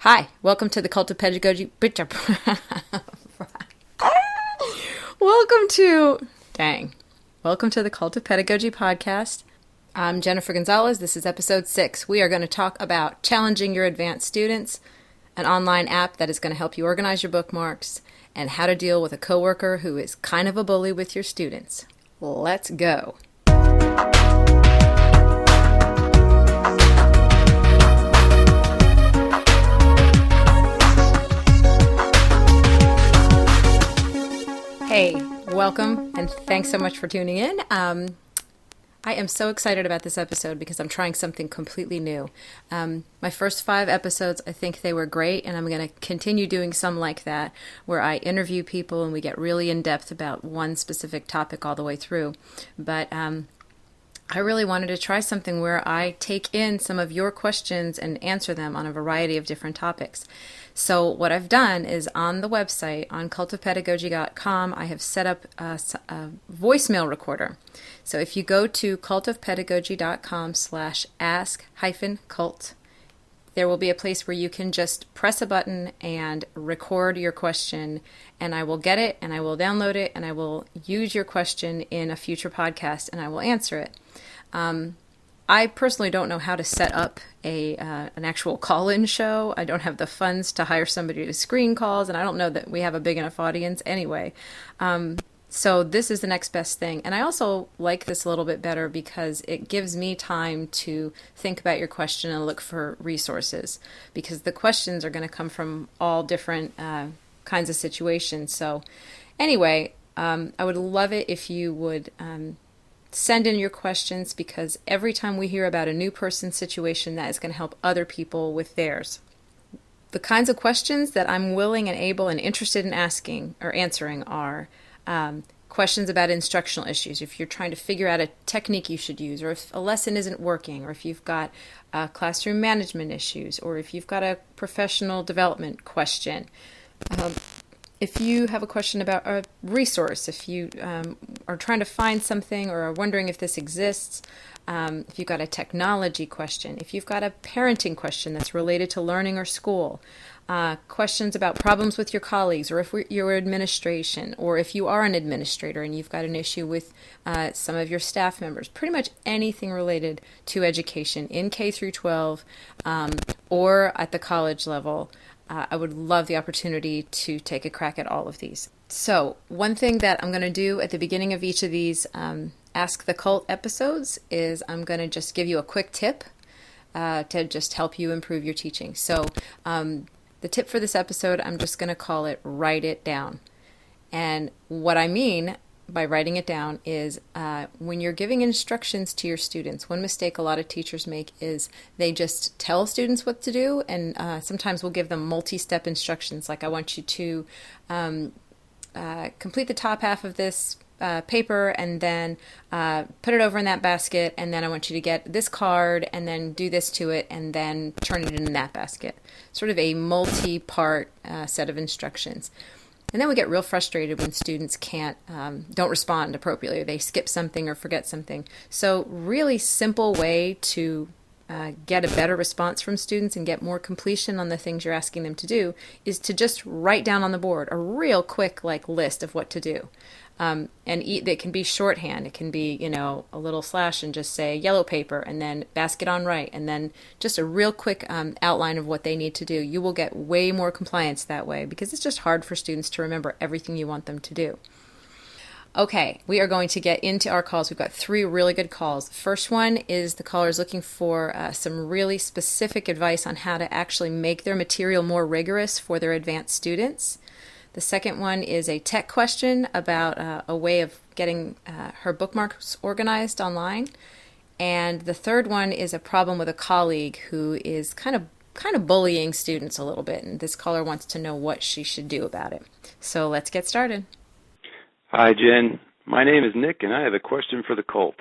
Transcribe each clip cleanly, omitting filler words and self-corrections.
Hi, welcome to the Cult of Pedagogy. welcome to, welcome to the Cult of Pedagogy podcast. I'm Jennifer Gonzalez. This is episode 6. We are going to talk about challenging your advanced students, an online app that is going to help you organize your bookmarks, and how to deal with a coworker who is kind of a bully with your students. Let's go. Hey, welcome, and thanks so much for tuning in. I am so excited about this episode because I'm trying something completely new. My first 5 episodes, I think they were great, and I'm going to continue doing some like that, where I interview people and we get really in-depth about one specific topic all the way through. But I really wanted to try something where I take in some of your questions and answer them on a variety of different topics. So what I've done is on the website, on cultofpedagogy.com, I have set up a voicemail recorder. So if you go to cultofpedagogy.com/ask-cult, there will be a place where you can just press a button and record your question, and I will get it, and I will download it, and I will use your question in a future podcast, and I will answer it. I personally don't know how to set up an actual call-in show. I don't have the funds to hire somebody to screen calls, and I don't know that we have a big enough audience anyway. So this is the next best thing. And I also like this a little bit better because it gives me time to think about your question and look for resources, because the questions are going to come from all different kinds of situations. So anyway, I would love it if you would send in your questions, because every time we hear about a new person's situation, that is going to help other people with theirs. The kinds of questions that I'm willing and able and interested in asking or answering are questions about instructional issues. If you're trying to figure out a technique you should use, or if a lesson isn't working, or if you've got classroom management issues, or if you've got a professional development question. If you have a question about a resource, if you are trying to find something or are wondering if this exists, if you've got a technology question, if you've got a parenting question that's related to learning or school, questions about problems with your colleagues, or if you're administration, or if you are an administrator and you've got an issue with some of your staff members, pretty much anything related to education in K through 12 or at the college level. I would love the opportunity to take a crack at all of these. So one thing that I'm going to do at the beginning of each of these Ask the Cult episodes is I'm going to just give you a quick tip to just help you improve your teaching. So the tip for this episode, I'm just going to call it Write It Down. And what I mean by writing it down is when you're giving instructions to your students, one mistake a lot of teachers make is they just tell students what to do, and sometimes we'll give them multi-step instructions, like I want you to complete the top half of this paper and then put it over in that basket, and then I want you to get this card and then do this to it and then turn it in that basket. Sort of a multi-part set of instructions. And then we get real frustrated when students don't respond appropriately, or they skip something or forget something. So really simple way to get a better response from students and get more completion on the things you're asking them to do is to just write down on the board a real quick list of what to do. And it can be shorthand. It can be, a little slash and just say yellow paper and then basket on right, and then just a real quick outline of what they need to do. You will get way more compliance that way, because it's just hard for students to remember everything you want them to do. Okay, we are going to get into our calls. We've got 3 really good calls. The first one is the callers looking for some really specific advice on how to actually make their material more rigorous for their advanced students. The second one is a tech question about a way of getting her bookmarks organized online. And the third one is a problem with a colleague who is kind of bullying students a little bit, and this caller wants to know what she should do about it. So let's get started. Hi, Jen. My name is Nick, and I have a question for the cult.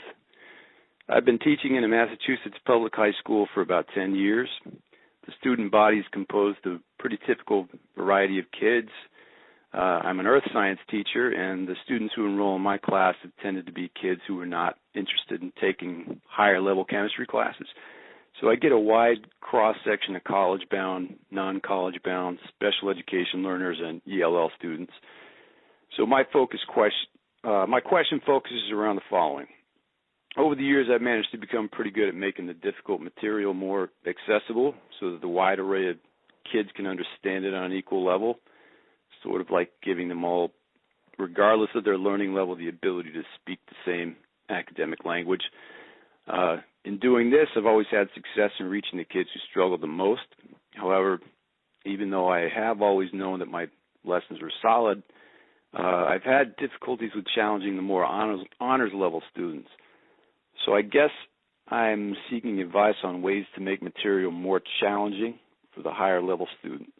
I've been teaching in a Massachusetts public high school for about 10 years. The student body is composed of a pretty typical variety of kids. I'm an earth science teacher, and the students who enroll in my class have tended to be kids who are not interested in taking higher level chemistry classes. So I get a wide cross-section of college-bound, non-college-bound, special education learners, and ELL students. So my question focuses around the following. Over the years, I've managed to become pretty good at making the difficult material more accessible so that the wide array of kids can understand it on an equal level, sort of like giving them all, regardless of their learning level, the ability to speak the same academic language. In doing this, I've always had success in reaching the kids who struggle the most. However, even though I have always known that my lessons were solid, I've had difficulties with challenging the more honors level students. So I guess I'm seeking advice on ways to make material more challenging for the higher level students.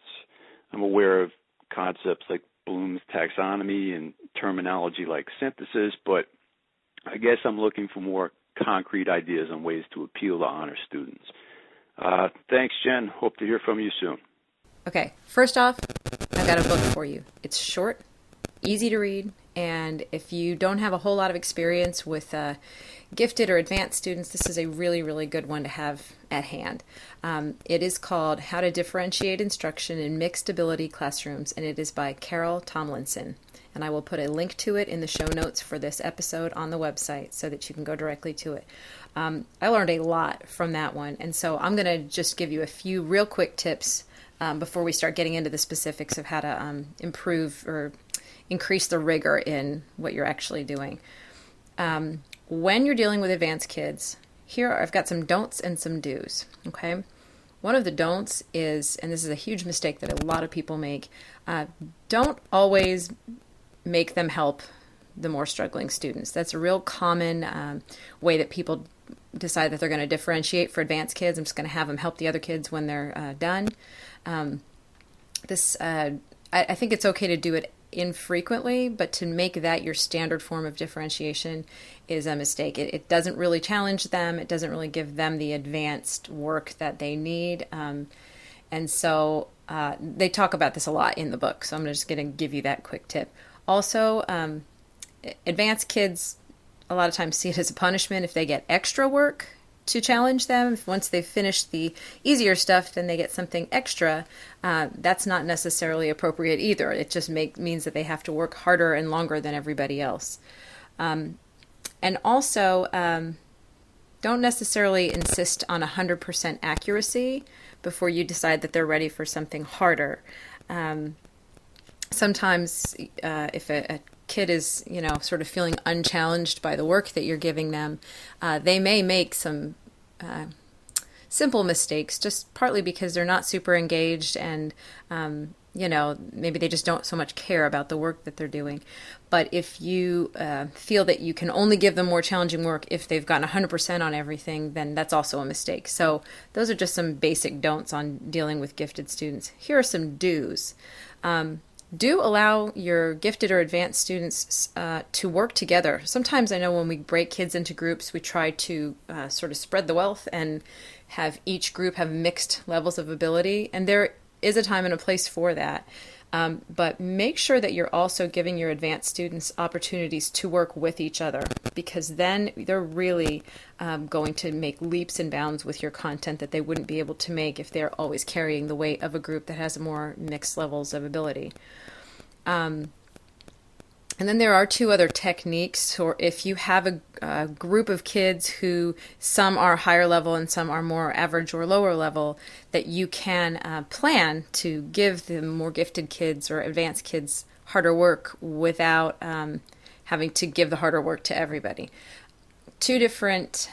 I'm aware of concepts like Bloom's taxonomy and terminology like synthesis, but I guess I'm looking for more concrete ideas on ways to appeal to honor students. Thanks, Jen. Hope to hear from you soon. Okay, first off, I've got a book for you. It's short, easy to read, and if you don't have a whole lot of experience with gifted or advanced students, this is a really, really good one to have at hand. It is called How to Differentiate Instruction in Mixed Ability Classrooms, and it is by Carol Tomlinson. And I will put a link to it in the show notes for this episode on the website so that you can go directly to it. I learned a lot from that one, and so I'm going to just give you a few real quick tips before we start getting into the specifics of how to improve or increase the rigor in what you're actually doing. When you're dealing with advanced kids, I've got some don'ts and some do's, okay? One of the don'ts is, and this is a huge mistake that a lot of people make, don't always make them help the more struggling students. That's a real common way that people decide that they're going to differentiate for advanced kids. I'm just going to have them help the other kids when they're done. I think it's okay to do it infrequently, but to make that your standard form of differentiation is a mistake. It doesn't really challenge them. It doesn't really give them the advanced work that they need. And so they talk about this a lot in the book, so I'm just going to give you that quick tip. Also, advanced kids a lot of times see it as a punishment if they get extra work to challenge them. If once they've finished the easier stuff, then they get something extra. That's not necessarily appropriate either. It just means that they have to work harder and longer than everybody else. And also, don't necessarily insist on 100% accuracy before you decide that they're ready for something harder. Sometimes if a kid is, sort of feeling unchallenged by the work that you're giving them, they may make some simple mistakes, just partly because they're not super engaged and, maybe they just don't so much care about the work that they're doing. But if you feel that you can only give them more challenging work if they've gotten 100% on everything, then that's also a mistake. So those are just some basic don'ts on dealing with gifted students. Here are some do's. Do allow your gifted or advanced students to work together. Sometimes I know when we break kids into groups, we try to sort of spread the wealth and have each group have mixed levels of ability. And there is a time and a place for that. But make sure that you're also giving your advanced students opportunities to work with each other, because then they're really going to make leaps and bounds with your content that they wouldn't be able to make if they're always carrying the weight of a group that has more mixed levels of ability. And then there are two other techniques, or if you have a group of kids who some are higher level and some are more average or lower level, that you can plan to give the more gifted kids or advanced kids harder work without having to give the harder work to everybody. Two different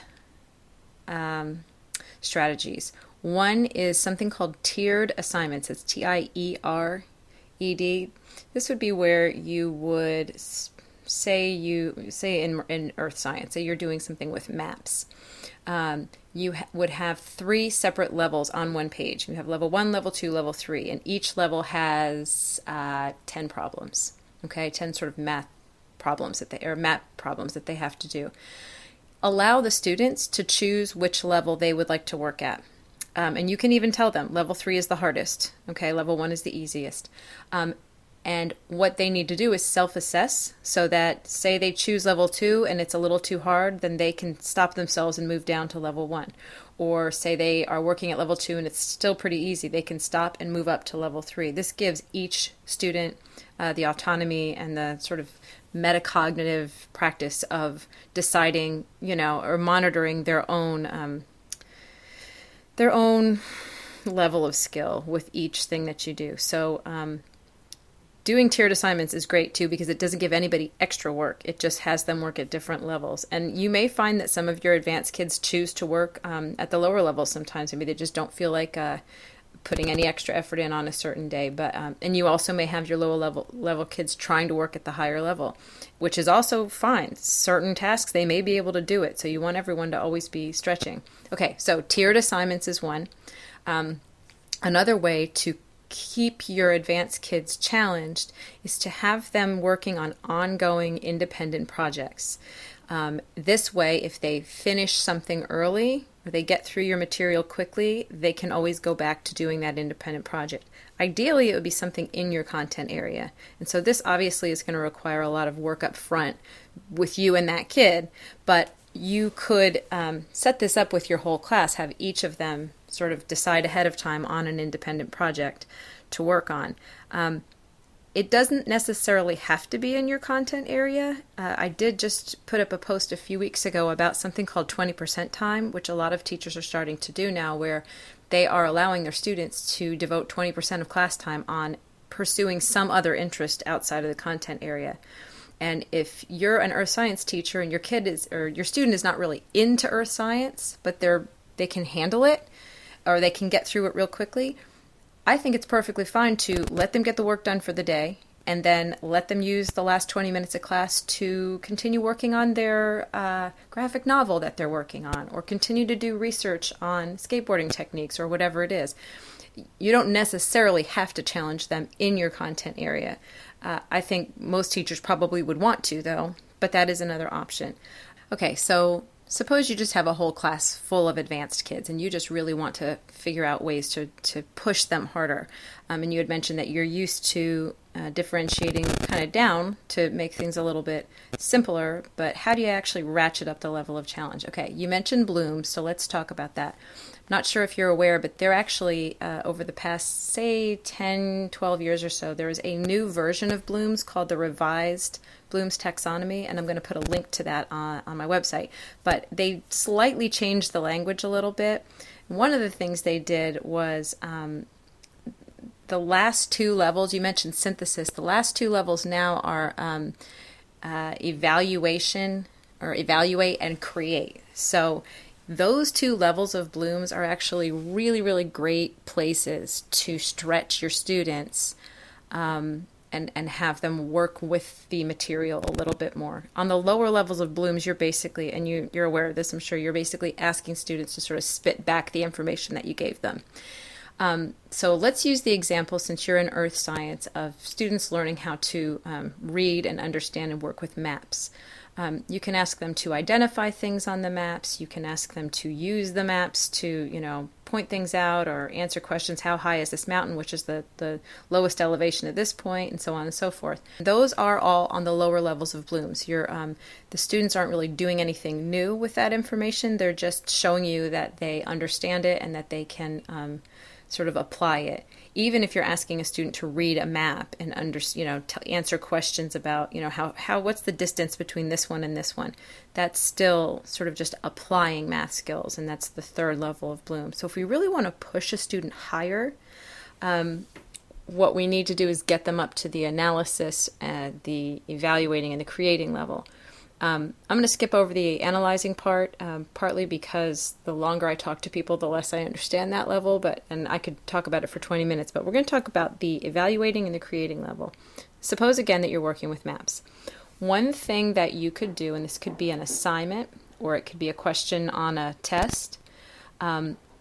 strategies. One is something called tiered assignments. It's TIERED. This would be where you would say in earth science, say you're doing something with maps. You would have 3 separate levels on one page. You have level 1, level 2, level 3, and each level has 10 problems. Okay, 10 sort of math problems map problems that they have to do. Allow the students to choose which level they would like to work at. And you can even tell them level 3 is the hardest. Okay, level 1 is the easiest. And what they need to do is self-assess, so that say they choose level 2 and it's a little too hard, then they can stop themselves and move down to level 1. or say they are working at level 2 and it's still pretty easy, they can stop and move up to level 3. This gives each student the autonomy and the sort of metacognitive practice of deciding, or monitoring their own level of skill with each thing that you do. So doing tiered assignments is great too, because it doesn't give anybody extra work. It just has them work at different levels. And you may find that some of your advanced kids choose to work at the lower levels sometimes. Maybe they just don't feel like putting any extra effort in on a certain day. But and you also may have your lower level kids trying to work at the higher level, which is also fine. Certain tasks, they may be able to do it. So you want everyone to always be stretching. Okay, so tiered assignments is one. Another way to keep your advanced kids challenged is to have them working on ongoing independent projects. This way, if they finish something early or they get through your material quickly, they can always go back to doing that independent project. Ideally, it would be something in your content area. And so this obviously is going to require a lot of work up front with you and that kid, but you could set this up with your whole class, have each of them sort of decide ahead of time on an independent project to work on. It doesn't necessarily have to be in your content area. I did just put up a post a few weeks ago about something called 20% time, which a lot of teachers are starting to do now, where they are allowing their students to devote 20% of class time on pursuing some other interest outside of the content area. And if you're an earth science teacher and your kid is, or your student is not really into earth science, but they can handle it, or they can get through it real quickly, I think it's perfectly fine to let them get the work done for the day and then let them use the last 20 minutes of class to continue working on their graphic novel that they're working on, or continue to do research on skateboarding techniques or whatever it is. You don't necessarily have to challenge them in your content area. I think most teachers probably would want to, though, but that is another option. Okay, so suppose you just have a whole class full of advanced kids and you just really want to figure out ways to push them harder. And you had mentioned that you're used to differentiating kind of down to make things a little bit simpler, but how do you actually ratchet up the level of challenge? Okay, you mentioned blooms, so let's talk about that. Not sure if you're aware, but they're actually, over the past, say, 10, 12 years or so, there is a new version of Bloom's called the Revised Bloom's Taxonomy, and I'm going to put a link to that on my website. But they slightly changed the language a little bit. One of the things they did was the last two levels, you mentioned synthesis, the last two levels now are evaluation, or evaluate and create. So those two levels of Bloom's are actually really, really great places to stretch your students and have them work with the material a little bit more. On the lower levels of Bloom's, you're basically, and you're aware of this, I'm sure, you're basically asking students to sort of spit back the information that you gave them. So let's use the example, since you're in earth science, of students learning how to read and understand and work with maps. You can ask them to identify things on the maps. You can ask them to use the maps to, point things out or answer questions. How high is this mountain, which is the lowest elevation at this point, and so on and so forth. Those are all on the lower levels of Bloom's. The students aren't really doing anything new with that information. They're just showing you that they understand it and that they can sort of apply it. Even if you're asking a student to read a map and answer questions about, how what's the distance between this one and this one, that's still sort of just applying math skills, and that's the third level of Bloom. So if we really want to push a student higher, what we need to do is get them up to the analysis, the evaluating, and the creating level. I'm going to skip over the analyzing part, partly because the longer I talk to people, the less I understand that level, and I could talk about it for 20 minutes, but we're going to talk about the evaluating and the creating level. Suppose, again, that you're working with maps. One thing that you could do, and this could be an assignment, or it could be a question on a test,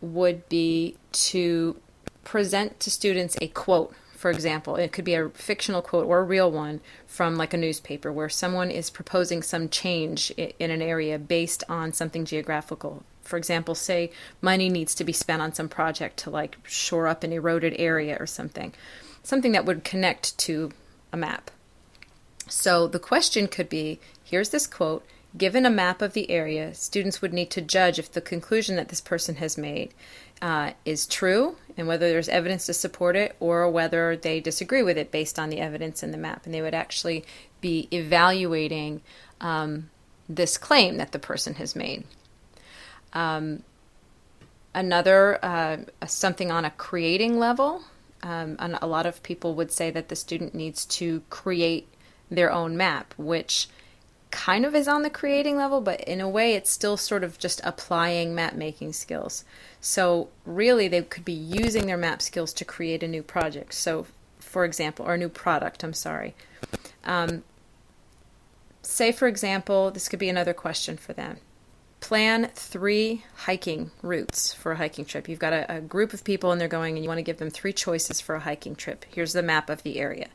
would be to present to students a quote. For example, it could be a fictional quote or a real one from like a newspaper where someone is proposing some change in an area based on something geographical. For example, say money needs to be spent on some project to like shore up an eroded area or something that would connect to a map. So the question could be, here's this quote, Given a map of the area, students would need to judge if the conclusion that this person has made is true and whether there's evidence to support it, or whether they disagree with it based on the evidence in the map. And they would actually be evaluating this claim that the person has made. Another, something on a creating level, and a lot of people would say that the student needs to create their own map, which kind of is on the creating level, but in a way it's still sort of just applying map making skills. So really they could be using their map skills to create a new project. So for example, or a new product, I'm sorry. Say for example, this could be another question for them. Plan 3 hiking routes for a hiking trip. You've got a group of people and they're going, and you want to give them 3 choices for a hiking trip. Here's the map of the area.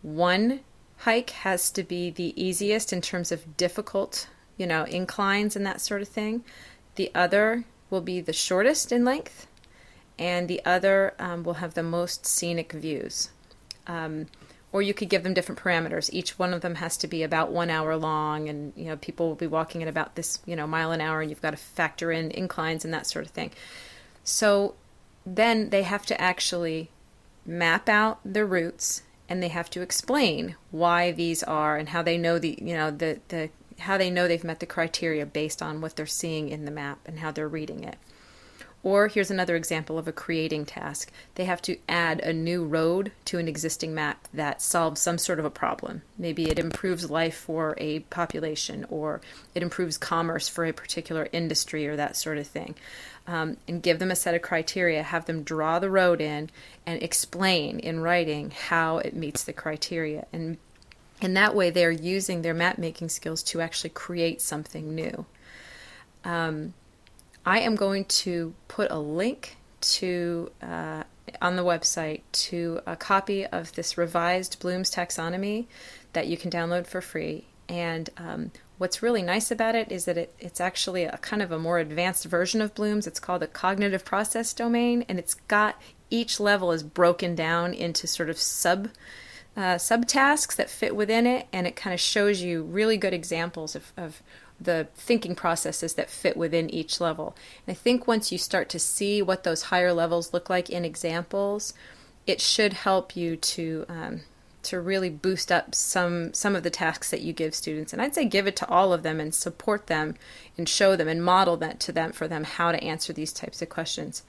One hike has to be the easiest in terms of difficult, inclines and that sort of thing. The other will be the shortest in length, and the other will have the most scenic views. Or you could give them different parameters. Each one of them has to be about 1 hour long, and people will be walking at about this mile an hour, and you've got to factor in inclines and that sort of thing. So then they have to actually map out the routes, and they have to explain why these are and how they know how they know they've met the criteria based on what they're seeing in the map and how they're reading it. Or here's another example of a creating task. They have to add a new road to an existing map that solves some sort of a problem. Maybe it improves life for a population, or it improves commerce for a particular industry, or that sort of thing. And give them a set of criteria, have them draw the road in and explain in writing how it meets the criteria. And in that way, they're using their map making skills to actually create something new. I am going to put a link to on the website to a copy of this revised Bloom's taxonomy that you can download for free. And what's really nice about it is that it's actually a kind of a more advanced version of Bloom's. It's called the cognitive process domain, and it's got each level is broken down into sort of subtasks that fit within it, and it kind of shows you really good examples of the thinking processes that fit within each level. And I think once you start to see what those higher levels look like in examples, it should help you to really boost up some of the tasks that you give students. And I'd say give it to all of them and support them and show them and model that to them for them how to answer these types of questions.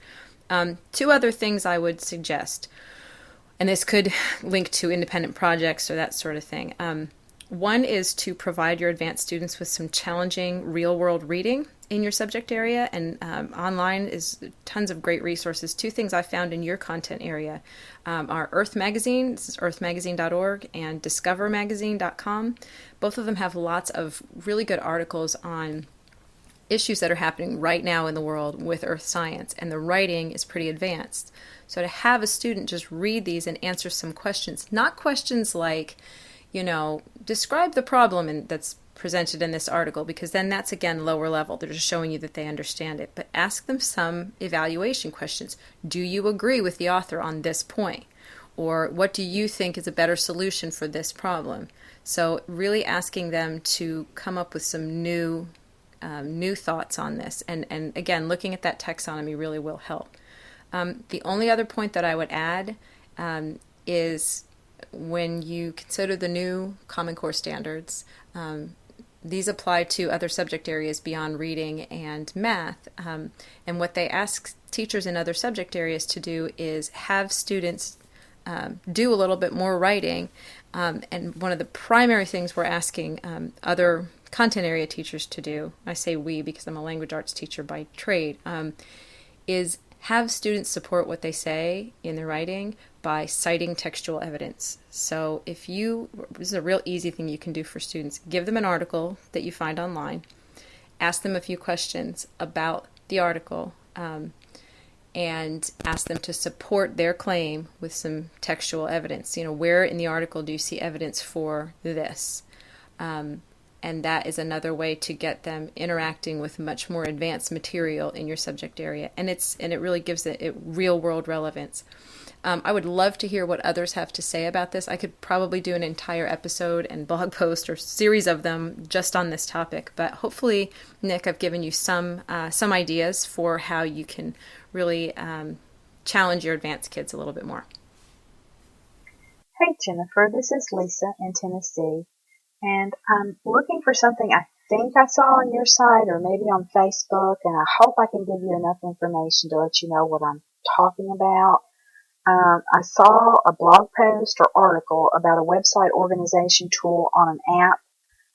2 other things I would suggest, and this could link to independent projects or that sort of thing. One is to provide your advanced students with some challenging real-world reading in your subject area, and online is tons of great resources. 2 things I found in your content area are Earth Magazine, this is earthmagazine.org, and discovermagazine.com. Both of them have lots of really good articles on issues that are happening right now in the world with earth science, and the writing is pretty advanced. So to have a student just read these and answer some questions, not questions like, describe the problem that's presented in this article, because then that's, again, lower level. They're just showing you that they understand it. But ask them some evaluation questions. Do you agree with the author on this point? Or what do you think is a better solution for this problem? So really asking them to come up with some new thoughts on this. And again, looking at that taxonomy really will help. The only other point that I would add is when you consider the new Common Core standards, these apply to other subject areas beyond reading and math. And what they ask teachers in other subject areas to do is have students do a little bit more writing. And one of the primary things we're asking other content area teachers to do, I say we because I'm a language arts teacher by trade, is have students support what they say in their writing by citing textual evidence. So this is a real easy thing you can do for students. Give them an article that you find online, ask them a few questions about the article, and ask them to support their claim with some textual evidence. Where in the article do you see evidence for this? And and that is another way to get them interacting with much more advanced material in your subject area, and it really gives it real world relevance. I would love to hear what others have to say about this. I could probably do an entire episode and blog post or series of them just on this topic, but hopefully, Nick, I've given you some ideas for how you can really challenge your advanced kids a little bit more. Hey Jennifer, this is Lisa in Tennessee, and I'm looking for something I think I saw on your site or maybe on Facebook, and I hope I can give you enough information to let you know what I'm talking about. I saw a blog post or article about a website organization tool on an app.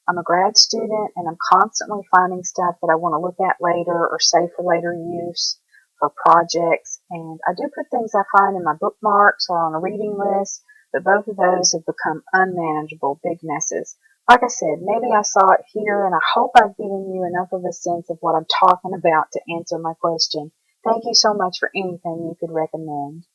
I'm a grad student and I'm constantly finding stuff that I want to look at later or save for later use for projects. And I do put things I find in my bookmarks or on a reading list, but both of those have become unmanageable, big messes. Like I said, maybe I saw it here and I hope I've given you enough of a sense of what I'm talking about to answer my question. Thank you so much for anything you could recommend.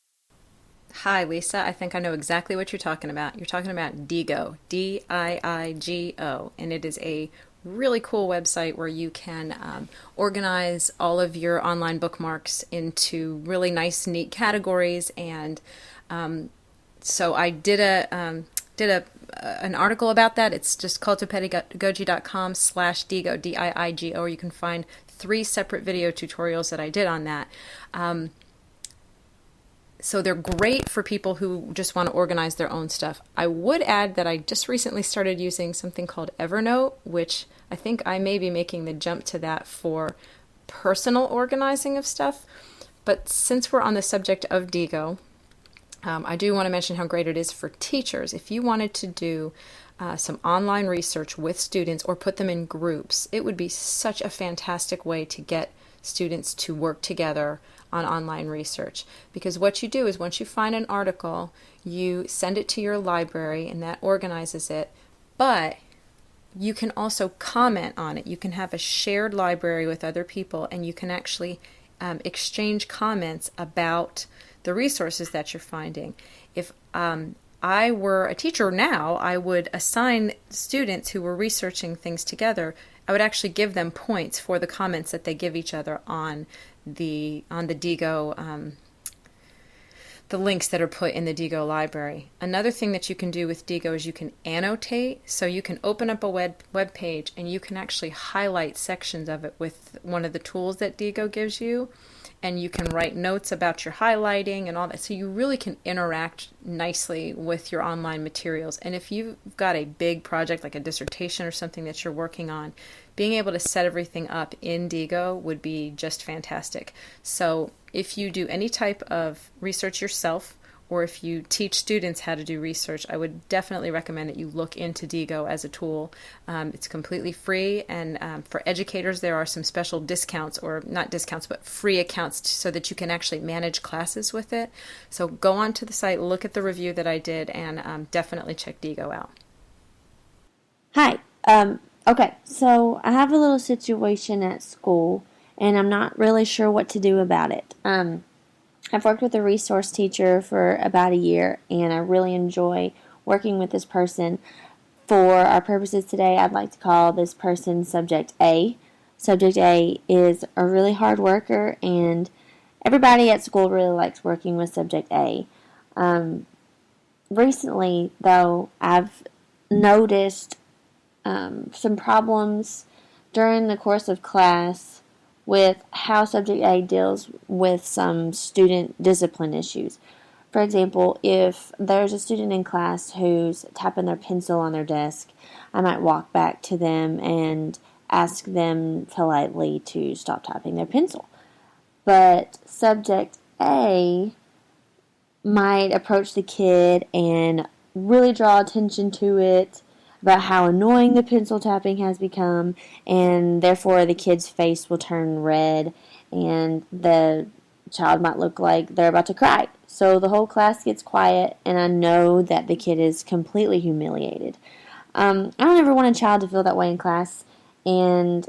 Hi, Lisa. I think I know exactly what you're talking about. You're talking about Diigo, Diigo, and it is a really cool website where you can organize all of your online bookmarks into really nice, neat categories. And so I did an article about that. It's just cultofpedagogy.com/Diigo, Diigo, or you can find 3 separate video tutorials that I did on that. So they're great for people who just want to organize their own stuff. I would add that I just recently started using something called Evernote, which I think I may be making the jump to that for personal organizing of stuff. But since we're on the subject of Diigo, I do want to mention how great it is for teachers. If you wanted to do some online research with students or put them in groups, it would be such a fantastic way to get students to work together on online research. Because what you do is once you find an article, you send it to your library and that organizes it, but you can also comment on it. You can have a shared library with other people and you can actually exchange comments about the resources that you're finding. If I were a teacher now, I would assign students who were researching things together, I would actually give them points for the comments that they give each other on the Diigo, the links that are put in the Diigo library. Another thing that you can do with Diigo is you can annotate. So you can open up a web page and you can actually highlight sections of it with one of the tools that Diigo gives you. And you can write notes about your highlighting and all that. So you really can interact nicely with your online materials. And if you've got a big project like a dissertation or something that you're working on, being able to set everything up in Diigo would be just fantastic. So if you do any type of research yourself, or if you teach students how to do research, I would definitely recommend that you look into Diigo as a tool. It's completely free, and for educators there are some special discounts, or not discounts, but free accounts so that you can actually manage classes with it. So go onto the site, look at the review that I did, and definitely check Diigo out. Hi. Okay, so I have a little situation at school, and I'm not really sure what to do about it. I've worked with a resource teacher for about a year, and I really enjoy working with this person. For our purposes today, I'd like to call this person Subject A. Subject A is a really hard worker, and everybody at school really likes working with Subject A. Recently, though, I've noticed some problems during the course of class with how Subject A deals with some student discipline issues. For example, if there's a student in class who's tapping their pencil on their desk, I might walk back to them and ask them politely to stop tapping their pencil. But Subject A might approach the kid and really draw attention to it, about how annoying the pencil tapping has become, and therefore the kid's face will turn red and the child might look like they're about to cry. So the whole class gets quiet, and I know that the kid is completely humiliated. I don't ever want a child to feel that way in class, and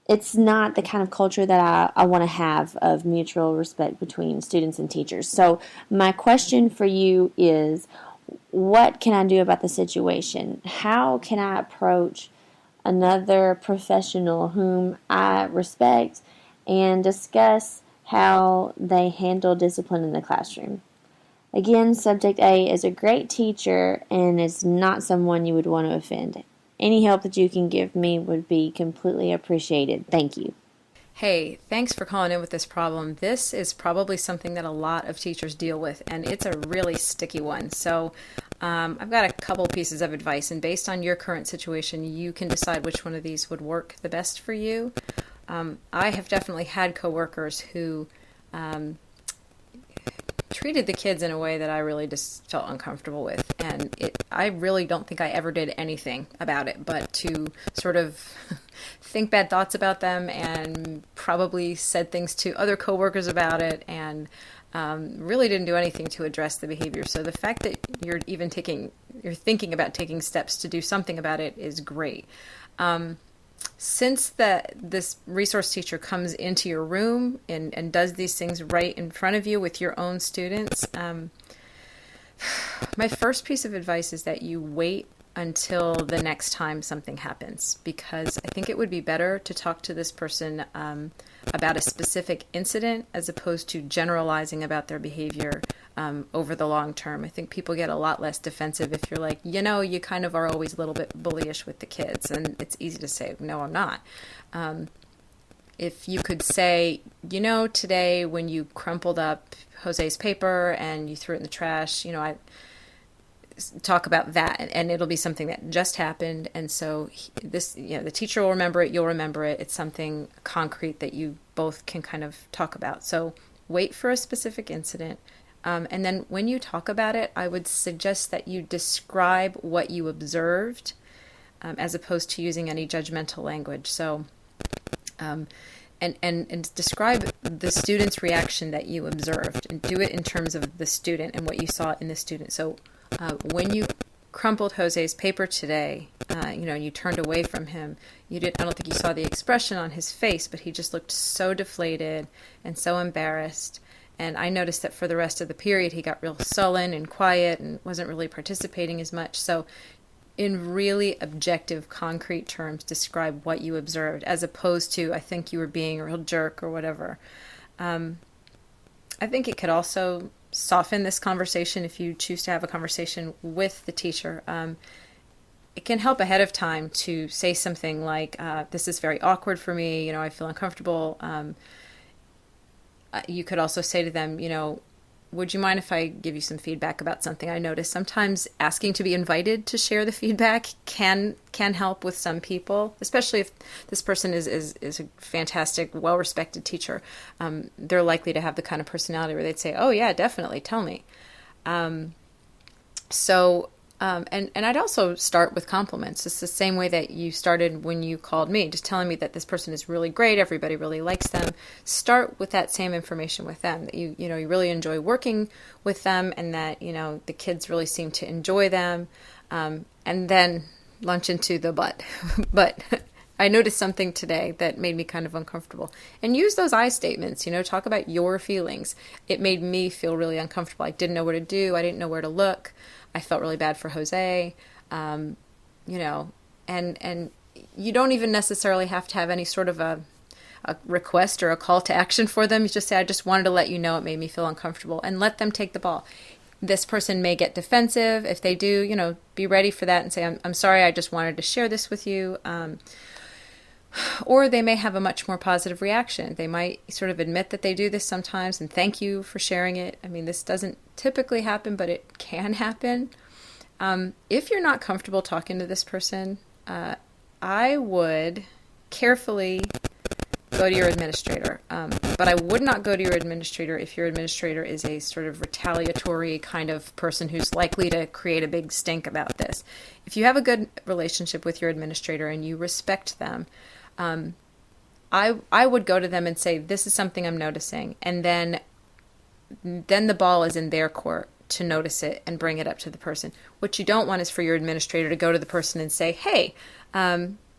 it's not the kind of culture that I want to have of mutual respect between students and teachers. So my question for you is, what can I do about the situation? How can I approach another professional whom I respect and discuss how they handle discipline in the classroom. Again, Subject A is a great teacher and is not someone you would want to offend. Any help that you can give me would be completely appreciated. Thank you. Hey, thanks for calling in with this problem. This is probably something that a lot of teachers deal with, and it's a really sticky one. So I've got a couple pieces of advice, and based on your current situation, you can decide which one of these would work the best for you. I have definitely had coworkers who treated the kids in a way that I really just felt uncomfortable with. And I really don't think I ever did anything about it, but to sort of think bad thoughts about them and probably said things to other coworkers about it and really didn't do anything to address the behavior. So the fact that you're thinking about taking steps to do something about it is great. Since this resource teacher comes into your room and does these things right in front of you with your own students, my first piece of advice is that you wait until the next time something happens, because I think it would be better to talk to this person about a specific incident as opposed to generalizing about their behavior over the long term. I think people get a lot less defensive if you're like, you kind of are always a little bit bullyish with the kids, and it's easy to say, no, I'm not. If you could say, today when you crumpled up Jose's paper and you threw it in the trash, I talk about that, and it'll be something that just happened, and so the teacher will remember it, you'll remember it. It's something concrete that you both can kind of talk about. So wait for a specific incident, and then when you talk about it, I would suggest that you describe what you observed, as opposed to using any judgmental language. So and describe the student's reaction that you observed, and do it in terms of the student and what you saw in the student. So when you crumpled Jose's paper today, you turned away from him, I don't think you saw the expression on his face, but he just looked so deflated and so embarrassed. And I noticed that for the rest of the period, he got real sullen and quiet and wasn't really participating as much. So in really objective, concrete terms, describe what you observed, as opposed to, I think you were being a real jerk or whatever. I think it could also soften this conversation if you choose to have a conversation with the teacher. It can help ahead of time to say something like, this is very awkward for me, I feel uncomfortable. You could also say to them, would you mind if I give you some feedback about something I noticed? Sometimes asking to be invited to share the feedback can help with some people, especially if this person is a fantastic, well-respected teacher. They're likely to have the kind of personality where they'd say, oh yeah, definitely, tell me. And I'd also start with compliments. It's the same way that you started when you called me, just telling me that this person is really great, everybody really likes them. Start with that same information with them, that you really enjoy working with them, and that the kids really seem to enjoy them, and then launch into the but. But I noticed something today that made me kind of uncomfortable. And use those I statements, talk about your feelings. It made me feel really uncomfortable. I didn't know what to do. I didn't know where to look. I felt really bad for Jose, and you don't even necessarily have to have any sort of a request or a call to action for them. You just say, I just wanted to let you know it made me feel uncomfortable, and let them take the ball. This person may get defensive. If they do, be ready for that and say, I'm sorry, I just wanted to share this with you. Or they may have a much more positive reaction. They might sort of admit that they do this sometimes and thank you for sharing it. I mean, this doesn't typically happen, but it can happen. If you're not comfortable talking to this person, I would carefully go to your administrator. But I would not go to your administrator if your administrator is a sort of retaliatory kind of person who's likely to create a big stink about this. If you have a good relationship with your administrator and you respect them, I would go to them and say, this is something I'm noticing. And then the ball is in their court to notice it and bring it up to the person. What you don't want is for your administrator to go to the person and say, hey,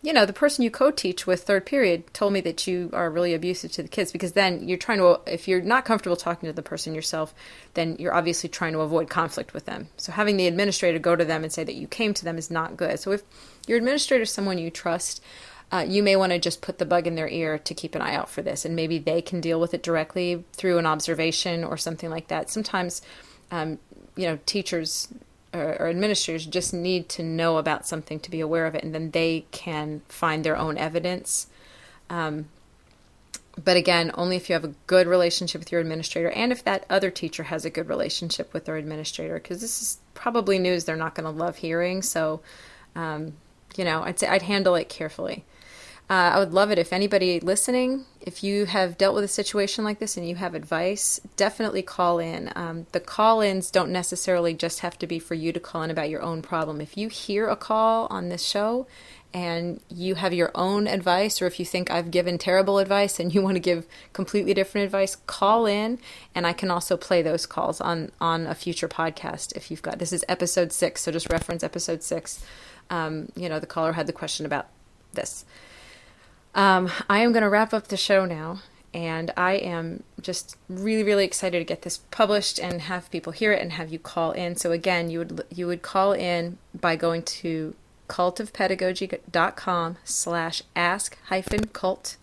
the person you co-teach with third period told me that you are really abusive to the kids, because then you're trying to, if you're not comfortable talking to the person yourself, then you're obviously trying to avoid conflict with them. So having the administrator go to them and say that you came to them is not good. So if your administrator is someone you trust, you may want to just put the bug in their ear to keep an eye out for this, and maybe they can deal with it directly through an observation or something like that. Sometimes, teachers or administrators just need to know about something to be aware of it, and then they can find their own evidence. But again, only if you have a good relationship with your administrator, and if that other teacher has a good relationship with their administrator, because this is probably news they're not going to love hearing. So, I'd say I'd handle it carefully. I would love it if anybody listening, if you have dealt with a situation like this and you have advice, definitely call in. The call-ins don't necessarily just have to be for you to call in about your own problem. If you hear a call on this show and you have your own advice, or if you think I've given terrible advice and you want to give completely different advice, call in, and I can also play those calls on a future podcast if you've got. This is episode 6, so just reference episode 6. The caller had the question about this. I am going to wrap up the show now, and I am just really, really excited to get this published and have people hear it and have you call in. So again, you would call in by going to cultofpedagogy.com/ask-cult.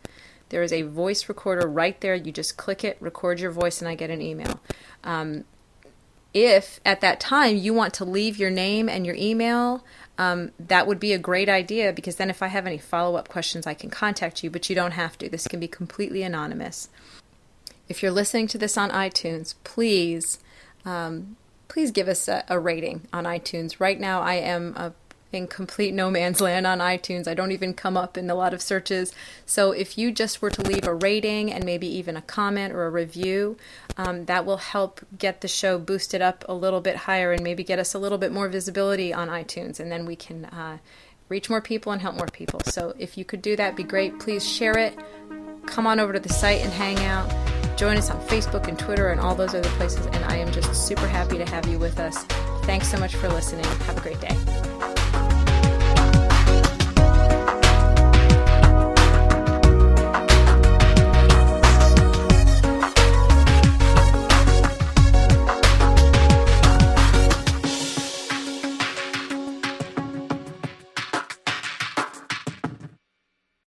There is a voice recorder right there. You just click it, record your voice, and I get an email. If at that time you want to leave your name and your email, that would be a great idea, because then if I have any follow-up questions, I can contact you, but you don't have to. This can be completely anonymous. If you're listening to this on iTunes, please give us a rating on iTunes. Right now, I am in complete no man's land on iTunes. I don't even come up in a lot of searches. So if you just were to leave a rating and maybe even a comment or a review, that will help get the show boosted up a little bit higher and maybe get us a little bit more visibility on iTunes, and then we can reach more people and help more people. So if you could do that, be great. Please share it. Come on over to the site and hang out. Join us on Facebook and Twitter and all those other places, and I am just super happy to have you with us. Thanks so much for listening. Have a great day.